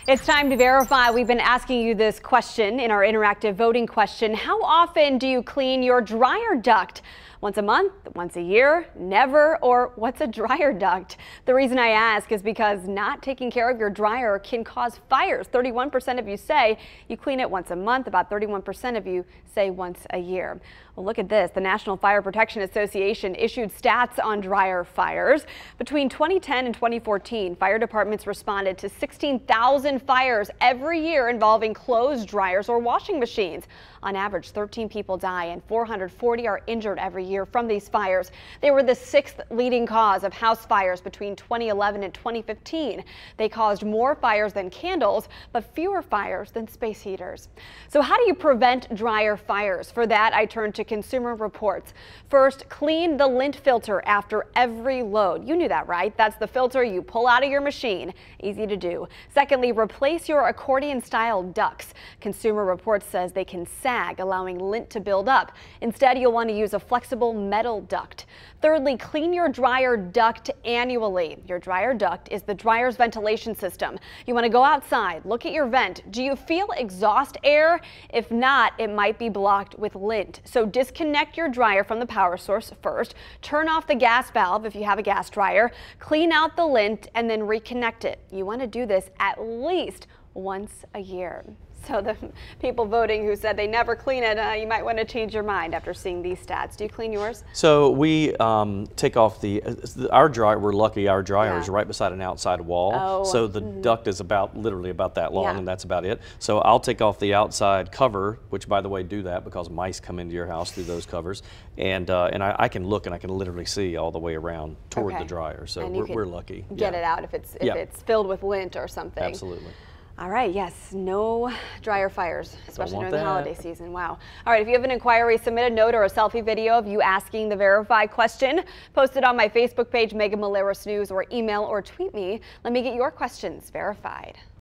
It's time to verify. We've been asking you this question in our interactive voting question. How often do you clean your dryer duct? Once a month, once a year, never, or what's a dryer duct? The reason I ask is because not taking care of your dryer can cause fires. 31% of you say you clean it once a month. About 31% of you say once a year. Well, look at this. The National Fire Protection Association issued stats on dryer fires. Between 2010 and 2014, fire departments responded to 16,000 fires every year involving clothes dryers or washing machines. On average, 13 people die and 440 are injured every year from these fires. They were the sixth leading cause of house fires between 2011 and 2015. They caused more fires than candles, but fewer fires than space heaters. So how do you prevent dryer fires? For that, I turn to Consumer Reports. First, clean the lint filter after every load. You knew that, right? That's the filter you pull out of your machine. Easy to do. Secondly, replace your accordion-style ducts. Consumer Reports says they can sag, allowing lint to build up. Instead, you'll want to use a flexible metal duct. Thirdly, clean your dryer duct annually. Your dryer duct is the dryer's ventilation system. You want to go outside, look at your vent. Do you feel exhaust air? If not, it might be blocked with lint. So disconnect your dryer from the power source first. Turn off the gas valve if you have a gas dryer. Clean out the lint and then reconnect it. You want to do this at least once a year. So the people voting who said they never clean it, you might want to change your mind after seeing these stats. Do you clean yours? So we take off our dryer. We're lucky our dryer is right beside an outside wall. Oh. So the duct is literally about that long, and that's about it. So I'll take off the outside cover, which by the way do that because mice come into your house through those covers, and I can look and I can literally see all the way around toward the dryer. So we're lucky. Get it out if it's filled with lint or something. Absolutely. All right, yes, no dryer fires, especially during the holiday season. Wow. All right, if you have an inquiry, submit a note or a selfie video of you asking the Verify question. Post it on my Facebook page, Megan Millares News, or email or tweet me. Let me get your questions verified.